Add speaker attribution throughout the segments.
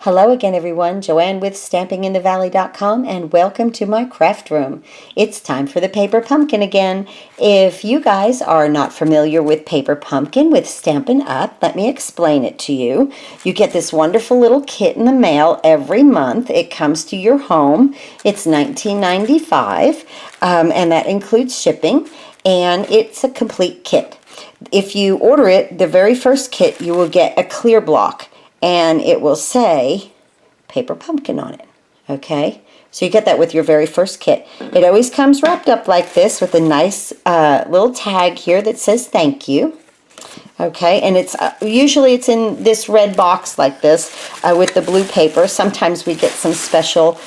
Speaker 1: Hello again, everyone. Joanne with StampingInTheValley.com, and welcome to my craft room. It's time for the paper pumpkin again. If you guys are not familiar with paper pumpkin with Stampin' Up, let me explain it to you. You get this wonderful little kit in the mail every month. It comes to your home. It's $19.95, and that includes shipping, and it's a complete kit. If you order it, the very first kit, you will get a clear block, and it will say paper pumpkin on it, okay? So you get that with your very first kit. It always comes wrapped up like this with a nice little tag here that says thank you, okay? And it's usually it's in this red box like this with the blue paper. Sometimes we get some special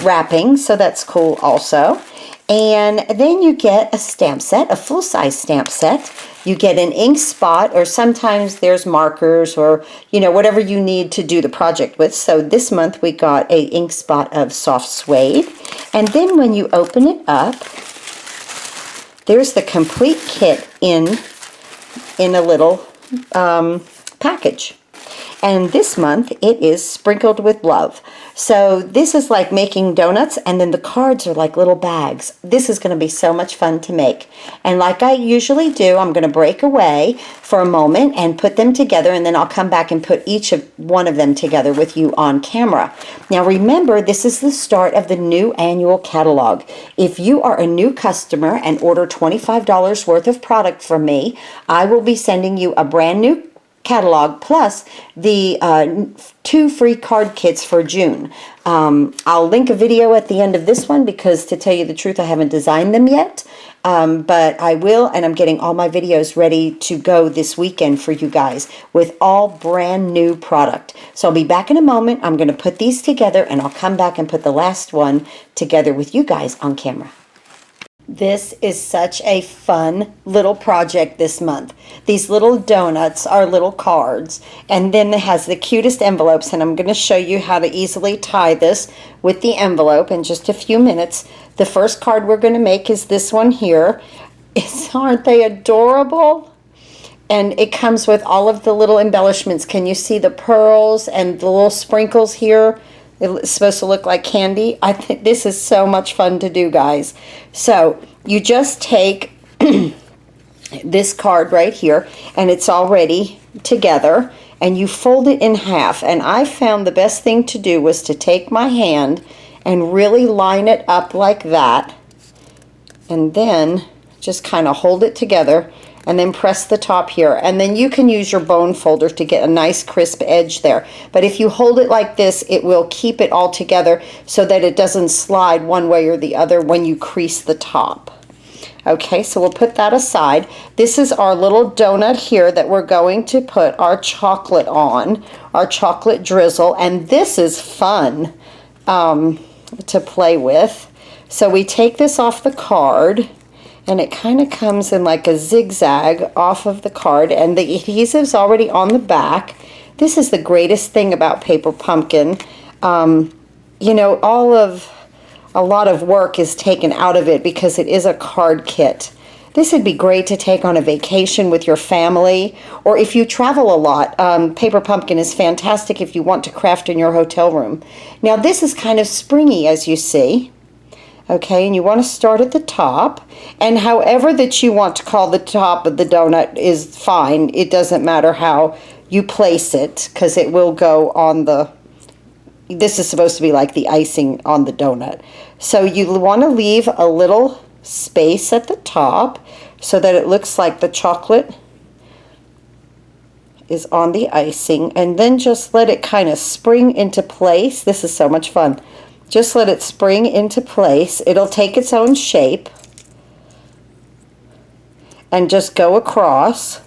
Speaker 1: wrapping, so that's cool also. And then you get a stamp set, a full-size stamp set. You get an ink spot, or sometimes there's markers, or whatever you need to do the project with. So this month we got a ink spot of soft suede. And then when you open it up, there's the complete kit in a little package. And this month it is sprinkled with love. So this is like making donuts, and then the cards are like little bags. This is going to be so much fun to make. And like I usually do, I'm going to break away for a moment and put them together, and then I'll come back and put one of them together with you on camera. Now remember, this is the start of the new annual catalog. If you are a new customer and order $25 worth of product from me, I will be sending you a brand new catalog plus the 2 free card kits for June. I'll link a video at the end of this one because, to tell you the truth, I haven't designed them yet, but I will, and I'm getting all my videos ready to go this weekend for you guys with all brand new product. So I'll be back in a moment. I'm going to put these together, and I'll come back and put the last one together with you guys on camera. This is such a fun little project this month. These little donuts are little cards, and then it has the cutest envelopes, and I'm going to show you how to easily tie this with the envelope in just a few minutes. The first card we're going to make is this one here. Aren't they adorable? And it comes with all of the little embellishments. Can you see the pearls and the little sprinkles here? It's supposed to look like candy. I think this is so much fun to do, guys. So you just take this card right here, and it's already together, and you fold it in half. And I found the best thing to do was to take my hand and really line it up like that, and then just kind of hold it together, and then press the top here, and then you can use your bone folder to get a nice crisp edge there. But if you hold it like this, it will keep it all together so that it doesn't slide one way or the other when you crease the top. Okay, so we'll put that aside. This is our little donut here that we're going to put our chocolate on, our chocolate drizzle, and this is fun to play with. So we take this off the card, and it kind of comes in like a zigzag off of the card, and the adhesive's already on the back. This is the greatest thing about paper pumpkin. A lot of work is taken out of it because it is a card kit. This would be great to take on a vacation with your family, or if you travel a lot. Paper pumpkin is fantastic if you want to craft in your hotel room. Now this is kind of springy, as you see. Okay, and you want to start at the top, and however that you want to call the top of the donut is fine. It doesn't matter how you place it, because it will go on this is supposed to be like the icing on the donut. So you want to leave a little space at the top so that it looks like the chocolate is on the icing, and then just let it kind of spring into place. This is so much fun. Just let it spring into place. It'll take its own shape, and just go across,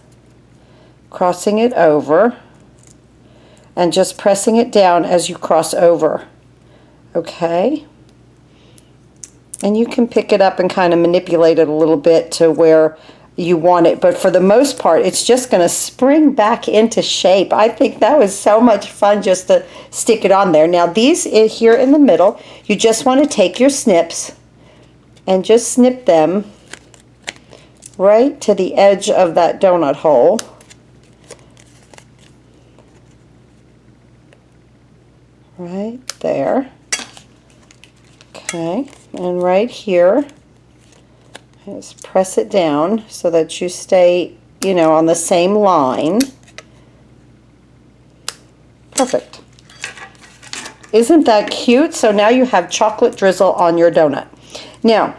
Speaker 1: crossing it over, and just pressing it down as you cross over. Okay? And you can pick it up and kind of manipulate it a little bit to where you want it, but for the most part it's just going to spring back into shape. I think that was so much fun just to stick it on there. Now these here in the middle, you just want to take your snips and just snip them right to the edge of that donut hole. right there. Okay, and right here, just press it down so that you stay, you know, on the same line. Perfect. Isn't that cute? So now you have chocolate drizzle on your donut. Now,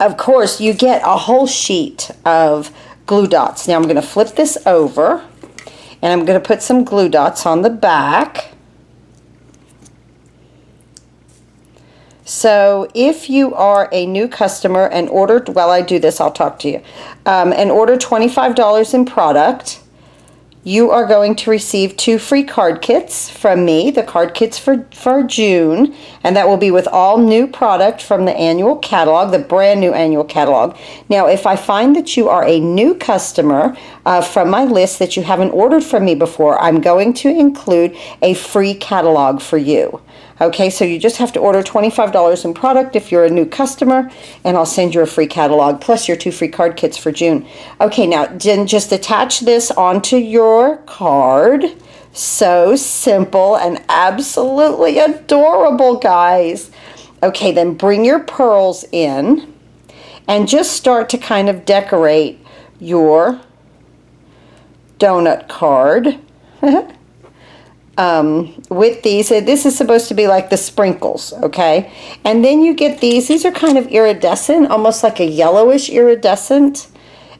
Speaker 1: of course, you get a whole sheet of glue dots. Now I'm going to flip this over, and I'm going to put some glue dots on the back. So if you are a new customer and ordered, while I do this, I'll talk to you, and order $25 in product, you are going to receive 2 free card kits from me, the card kits for June, and that will be with all new product from the annual catalog, the brand new annual catalog. Now, if I find that you are a new customer from my list that you haven't ordered from me before, I'm going to include a free catalog for you. Okay, so you just have to order $25 in product if you're a new customer, and I'll send you a free catalog plus your 2 free card kits for June. Okay, now then just attach this onto your card. So simple and absolutely adorable, guys. Okay, then bring your pearls in and just start to kind of decorate your donut card. With these. This is supposed to be like the sprinkles, okay? And then you get these are kind of iridescent, almost like a yellowish iridescent,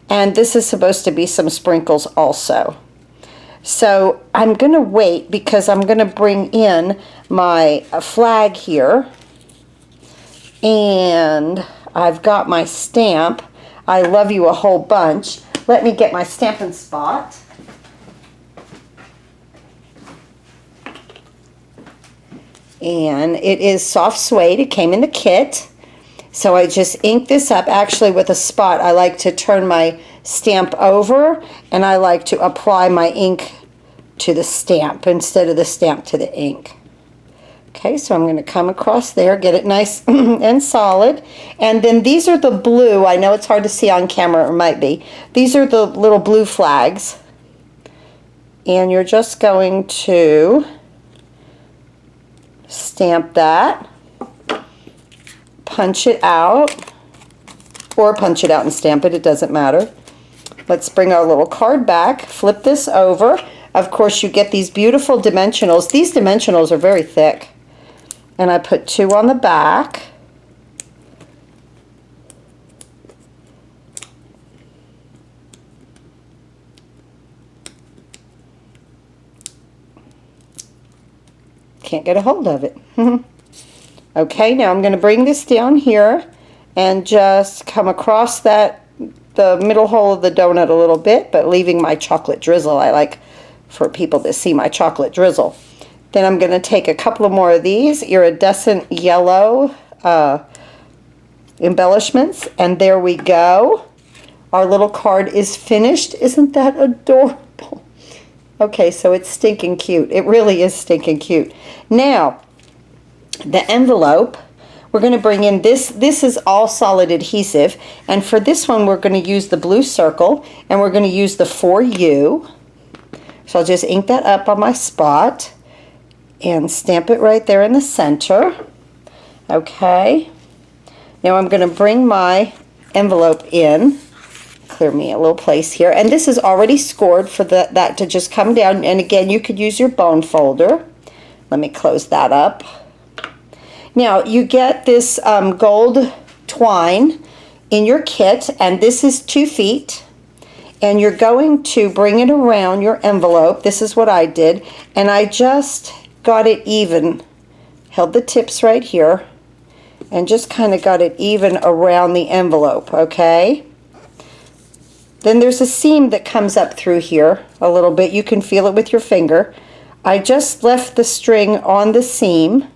Speaker 1: and this is supposed to be some sprinkles also. So I'm going to wait because I'm going to bring in my flag here, and I've got my stamp. I love you a whole bunch. Let me get my Stampin' Spot. And it is soft suede. It came in the kit. So I just ink this up. Actually, with a spot, I like to turn my stamp over, and I like to apply my ink to the stamp instead of the stamp to the ink. Okay, so I'm going to come across there, get it nice and solid. And then these are the blue. I know it's hard to see on camera, or might be. These are the little blue flags. And you're just going to stamp that, punch it out, or punch it out and stamp it, it doesn't matter. Let's bring our little card back, flip this over. Of course, you get these beautiful dimensionals. These dimensionals are very thick. And I put 2 on the back. Can't get a hold of it. Okay, now I'm going to bring this down here and just come across the middle hole of the donut a little bit, but leaving my chocolate drizzle. I like for people to see my chocolate drizzle. Then I'm going to take a couple of more of these iridescent yellow embellishments, and there we go. Our little card is finished. Isn't that adorable? Okay, so it's stinking cute. It really is stinking cute. Now, the envelope, we're going to bring in this. This is all solid adhesive, and for this one, we're going to use the blue circle, and we're going to use the For You. So I'll just ink that up on my spot and stamp it right there in the center. Okay. Now I'm going to bring my envelope in. Clear me a little place here, and this is already scored for that to just come down, and again you could use your bone folder. Let me close that up. Now you get this gold twine in your kit, and this is 2 feet, and you're going to bring it around your envelope. This is what I did, and I just got it even, held the tips right here, and just kind of got it even around the envelope, okay? Then there's a seam that comes up through here a little bit. You can feel it with your finger. I just left the string on the seam,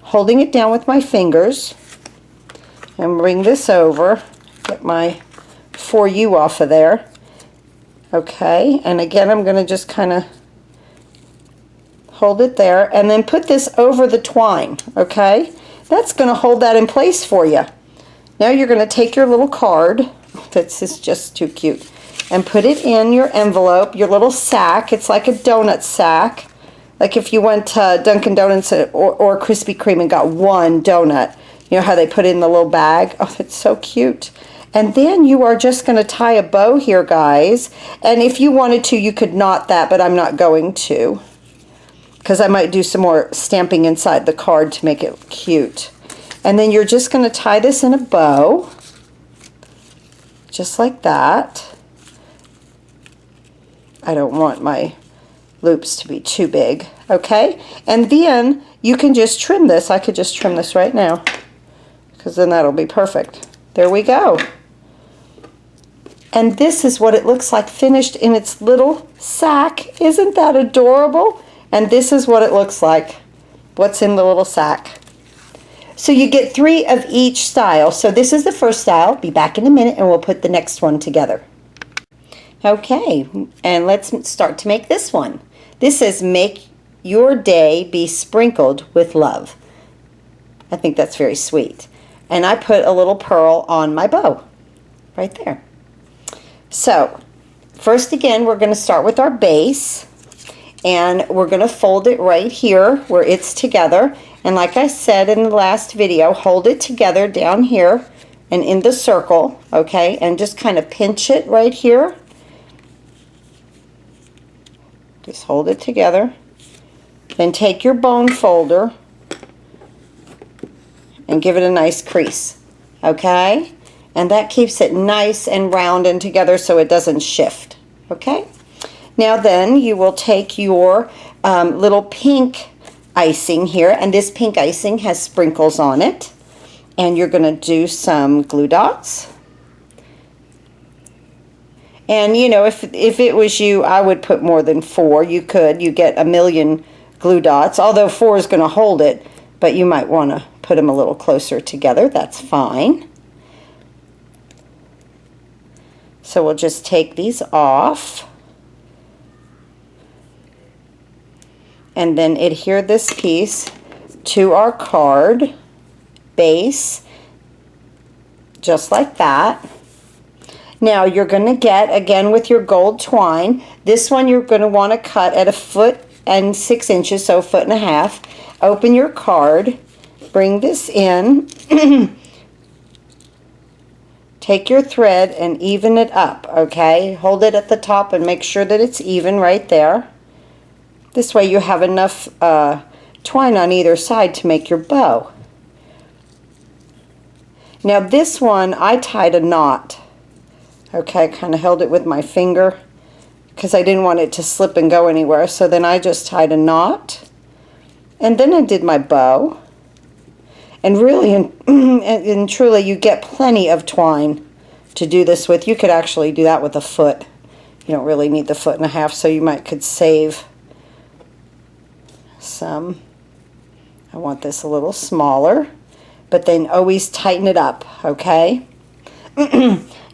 Speaker 1: holding it down with my fingers, and bring this over. Get my For You off of there. Okay, and again I'm going to just kind of hold it there, and then put this over the twine, okay? That's going to hold that in place for you. Now you're going to take your little card, this is just too cute, and put it in your envelope, your little sack. It's like a donut sack,
Speaker 2: like if you went to Dunkin' Donuts or Krispy Kreme and got one donut, you know how they put it in the little bag? Oh, that's so cute. And then you are just going to tie a bow here, guys. And if you wanted to, you could knot that, but I'm not going to, because I might do some more stamping inside the card to make it cute. And then you're just going to tie this in a bow, just like that. I don't want my loops to be too big, okay? And then you can just trim this. I could just trim this right now, because then that'll be perfect. There we go. And this is what it looks like finished in its little sack. Isn't that adorable? And this is what it looks like. What's in the little sack. So you get 3 of each style. So this is the first style. Be back in a minute and we'll put the next one together. Okay, and let's start to make this one. This says, make your day be sprinkled with love. I think that's very sweet. And I put a little pearl on my bow, right there. So, first again, we're going to start with our base. And we're going to fold it right here where it's together. And like I said in the last video, hold it together down here and in the circle, okay? And just kind of pinch it right here. Just hold it together. Then take your bone folder and give it a nice crease, okay? And that keeps it nice and round and together so it doesn't shift, okay? Now then, you will take your little pink icing here, and this pink icing has sprinkles on it. And you're going to do some glue dots. And, you know, if it was you, I would put more than 4. You could. You get a million glue dots, although 4 is going to hold it, but you might want to put them a little closer together. That's fine. So we'll just take these off. And then adhere this piece to our card base, just like that. Now you're going to get, again with your gold twine, this one you're going to want to cut at 1.6 inches, so 1.5 feet. Open your card, bring this in, take your thread and even it up, okay? Hold it at the top and make sure that it's even right there. This way you have enough twine on either side to make your bow. Now this one, I tied a knot. Okay, I kind of held it with my finger because I didn't want it to slip and go anywhere. So then I just tied a knot. And then I did my bow. And really and truly, you get plenty of twine to do this with. You could actually do that with a foot. You don't really need the 1.5 feet, so you could save some. I want this a little smaller, but then always tighten it up, okay?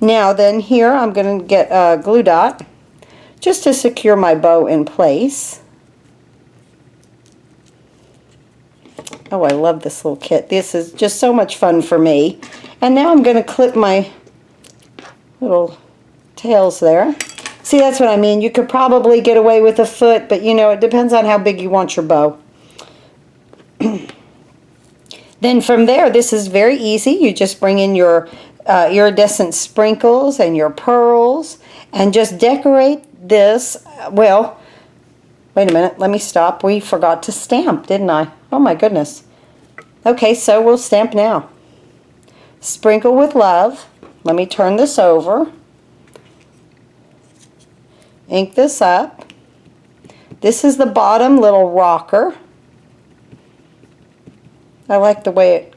Speaker 2: Now then here I'm going to get a glue dot just to secure my bow in place. Oh, I love this little kit. This is just so much fun for me. And now I'm going to clip my little tails there. See, that's what I mean. You could probably get away with a foot, but you know, it depends on how big you want your bow. Then from there, this is very easy. You just bring in your iridescent sprinkles and your pearls and just decorate this. Well, wait a minute. Let me stop. We forgot to stamp, didn't I? Oh my goodness. Okay, so we'll stamp now. Sprinkle with love. Let me turn this over. Ink this up. This is the bottom little rocker. I like the way it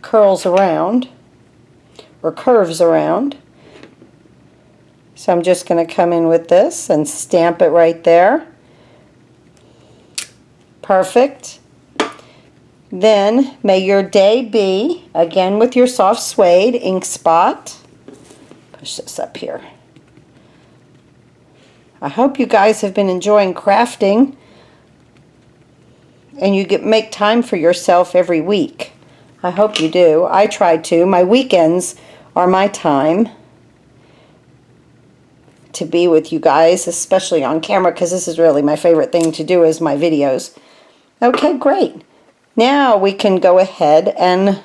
Speaker 2: curls around or curves around. So I'm just going to come in with this and stamp it right there. Perfect. Then may your day be, again with your soft suede ink spot. Push this up here. I hope you guys have been enjoying crafting and you make time for yourself every week. I hope you do. I try to. My weekends are my time. to be with you guys, especially on camera, because this is really my favorite thing to do is my videos. Okay, great. Now we can go ahead and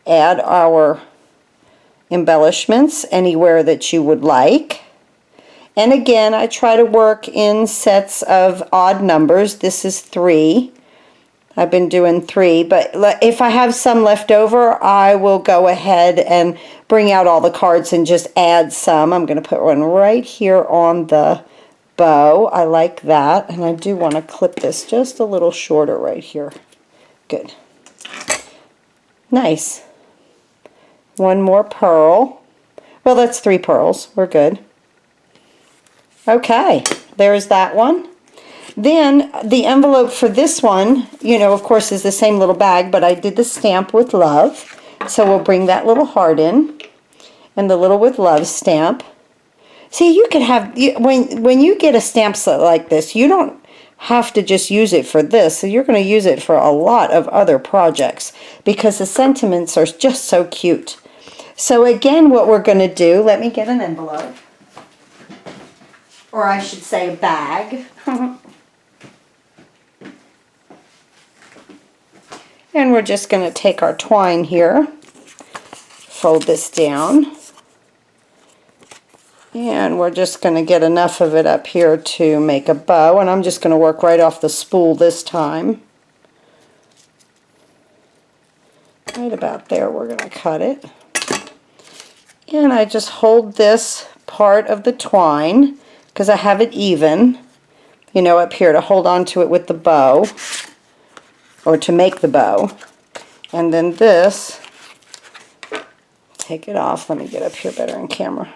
Speaker 2: add our embellishments anywhere that you would like. And again, I try to work in sets of odd numbers. This is 3. I've been doing 3, but if I have some left over, I will go ahead and bring out all the cards and just add some. I'm going to put one right here on the bow. I like that, and I do want to clip this just a little shorter right here. Good. Nice. One more pearl. Well, that's 3 pearls. We're good. Okay, there's that one. Then the envelope for this one, you know, of course, is the same little bag, but I did the stamp with love. So we'll bring that little heart in and the little with love stamp. See, you could have, when you get a stamp set like this, you don't have to just use it for this. So you're going to use it for a lot of other projects because the sentiments are just so cute. So again, what we're going to do, let me get an envelope. Or I should say a bag. And we're just going to take our twine here, fold this down, and we're just going to get enough of it up here to make a bow, and I'm just going to work right off the spool this time. Right about there we're going to cut it. And I just hold this part of the twine, because I have it even, you know, up here to hold on to it with the bow, or to make the bow. And then this, take it off. Let me get up here better in camera.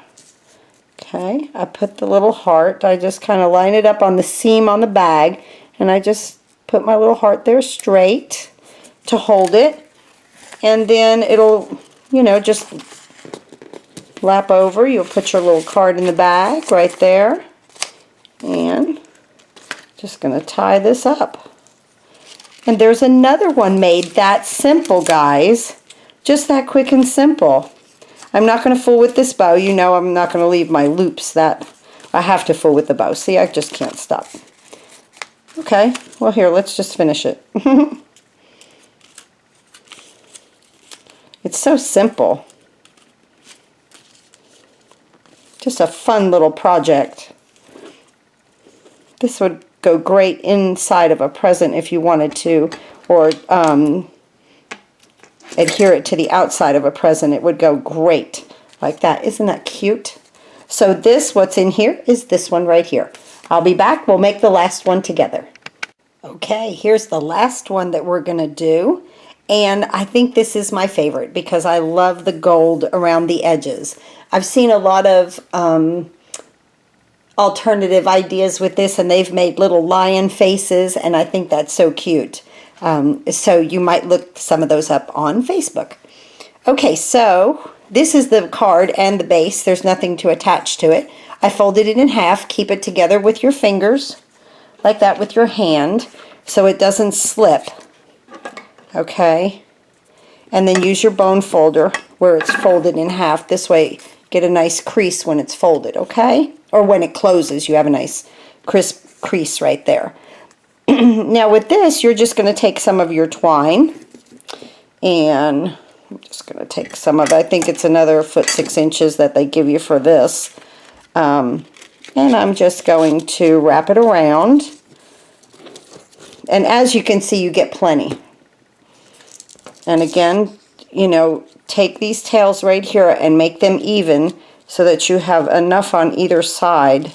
Speaker 2: Okay, I put the little heart. I just kind of line it up on the seam on the bag, and I just put my little heart there straight to hold it. And then it'll, you know, just lap over. You'll put your little card in the bag right there. And just going to tie this up. And there's another one made that simple, guys. Just that quick and simple. I'm not going to fool with this bow. You know I'm not going to leave my loops that I have to fool with the bow. See, I just can't stop. Okay, well here, let's just finish it. It's so simple. Just a fun little project. This would go great inside of a present if you wanted to, or adhere it to the outside of a present. It would go great like that. Isn't that cute? So this, what's in here, is this one right here. I'll be back. We'll make the last one together. Okay, here's the last one that we're going to do. And I think this is my favorite because I love the gold around the edges. I've seen a lot of alternative ideas with this, and they've made little lion faces, and I think that's so cute. So you might look some of those up on Facebook. Okay, so this is the card and the base. There's nothing to attach to it. I folded it in half. Keep it together with your fingers, like that with your hand, so it doesn't slip. Okay, and then use your bone folder where it's folded in half. This way, get a nice crease when it's folded, okay? Or when it closes, you have a nice crisp crease right there. Now with this, you're just going to take some of your twine, and I'm just going to take some of it. I think it's another 1.6 inches that they give you for this. And I'm just going to wrap it around. And as you can see, you get plenty. And again, you know, take these tails right here and make them even so that you have enough on either side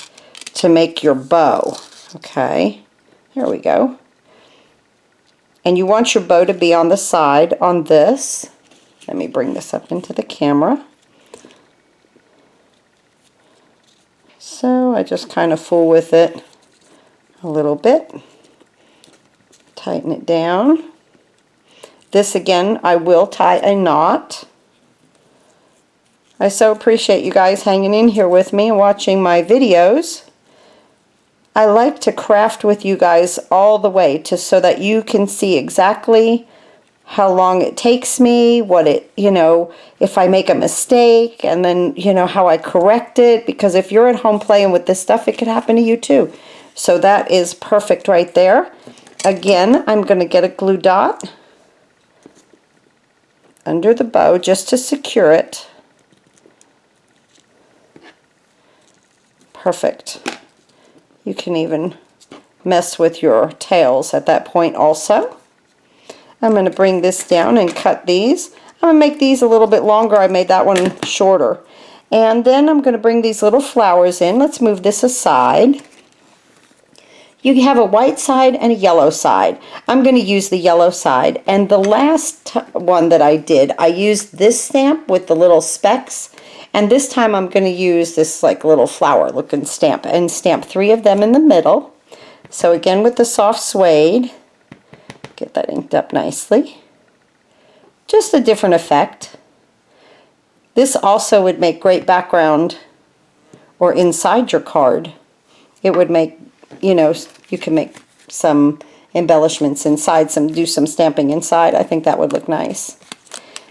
Speaker 2: to make your bow. Okay, here we go. And you want your bow to be on the side on this. Let me bring this up into the camera. So I just kind of fool with it a little bit. Tighten it down. This again, I will tie a knot. I so appreciate you guys hanging in here with me and watching my videos. I like to craft with you guys all the way so that you can see exactly how long it takes me, what it, if I make a mistake, and then, how I correct it, because if you're at home playing with this stuff, it could happen to you too. So that is perfect right there. Again, I'm going to get a glue dot under the bow just to secure it. Perfect. You can even mess with your tails at that point also. I'm going to bring this down and cut these. I'm going to make these a little bit longer. I made that one shorter. And then I'm going to bring these little flowers in. Let's move this aside. You have a white side and a yellow side. I'm going to use the yellow side. And the last one that I did, I used this stamp with the little specks. And this time I'm going to use this like little flower looking stamp and stamp 3 of them in the middle. So again with the soft suede, get that inked up nicely. Just a different effect. This also would make great background or inside your card. It would make, you can make some embellishments inside, do some stamping inside. I think that would look nice.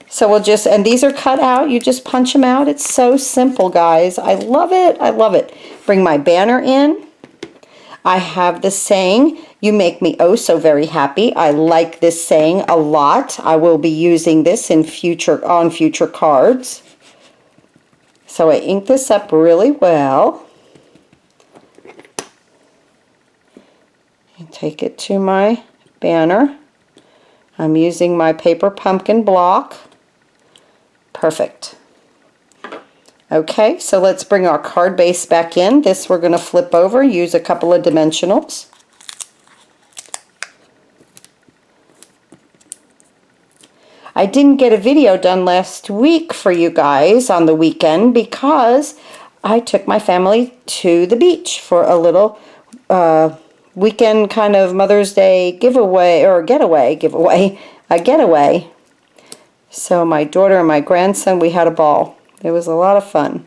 Speaker 2: So we'll just, and these are cut out, you just punch them out. It's so simple, guys. I love it, I love it. Bring my banner in. I have this saying, you make me oh so very happy. I like this saying a lot. I will be using this in on future cards. So I ink this up really well. And take it to my banner. I'm using my paper pumpkin block. Perfect. Okay, so let's bring our card base back in. This we're going to flip over, use a couple of dimensionals. I didn't get a video done last week for you guys on the weekend because I took my family to the beach for a little weekend kind of Mother's Day giveaway, or a getaway. So my daughter and my grandson, we had a ball. It was a lot of fun.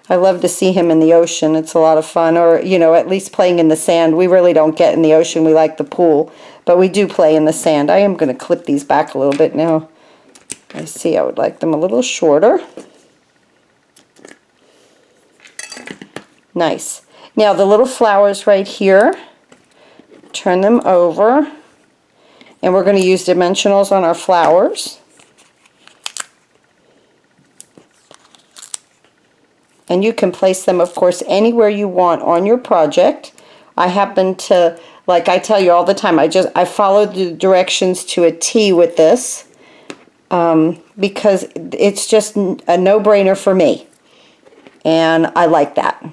Speaker 2: I love to see him in the ocean. It's a lot of fun. Or, at least playing in the sand. We really don't get in the ocean. We like the pool. But we do play in the sand. I am going to clip these back a little bit now. I see I would like them a little shorter. Nice. Now the little flowers right here, turn them over. And we're going to use dimensionals on our flowers. And you can place them, of course, anywhere you want on your project. I happen to, like I tell you all the time, I followed the directions to a T with this because it's just a no-brainer for me. And I like that.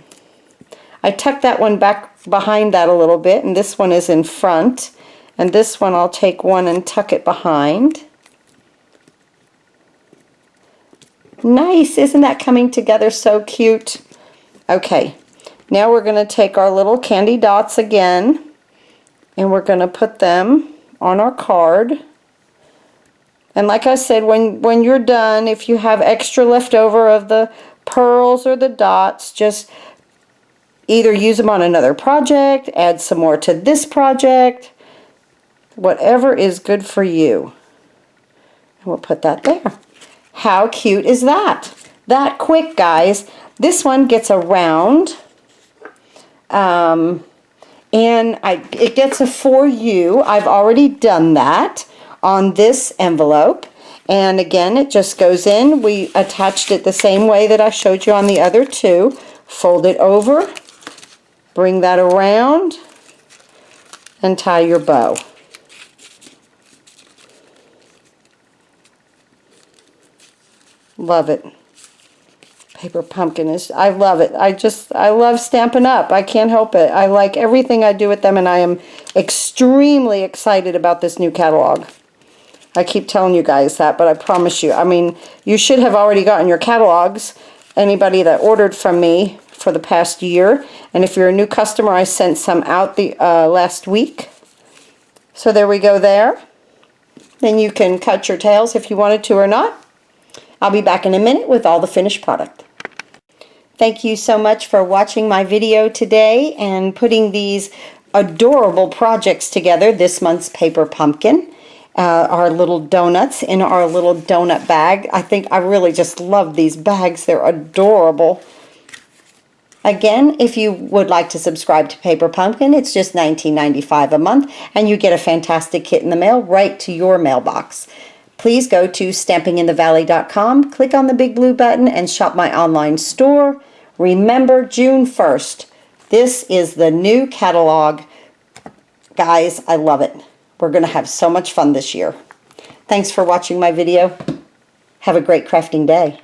Speaker 2: I tucked that one back behind that a little bit, and this one is in front. And this one I'll take one and tuck it behind. Nice, isn't that coming together so cute? Okay, now we're going to take our little candy dots again, and we're going to put them on our card. And like I said, when you're done, if you have extra left over of the pearls or the dots, just either use them on another project, add some more to this project, whatever is good for you. And we'll put that there. How cute is that? That quick, guys. This one gets a round. And it gets a for you. I've already done that on this envelope. And again, it just goes in. We attached it the same way that I showed you on the other two. Fold it over. Bring that around. And tie your bow. Love it. Paper pumpkin is, I love it. I love Stampin' Up. I can't help it. I like everything I do with them, and I am extremely excited about this new catalog. I keep telling you guys that, but I promise you, you should have already gotten your catalogs, anybody that ordered from me for the past year. And if you're a new customer, I sent some out the last week. So there we go there. Then you can cut your tails if you wanted to or not. I'll be back in a minute with all the finished product. Thank you so much for watching my video today and putting these adorable projects together, this month's paper pumpkin. our little donuts in our little donut bag. I really just love these bags. They're adorable. Again, if you would like to subscribe to Paper Pumpkin, it's just $19.95 a month, and you get a fantastic kit in the mail right to your mailbox. Please go to stampinginthevalley.com, click on the big blue button, and shop my online store. Remember, June 1st, this is the new catalog. Guys, I love it. We're going to have so much fun this year. Thanks for watching my video. Have a great crafting day.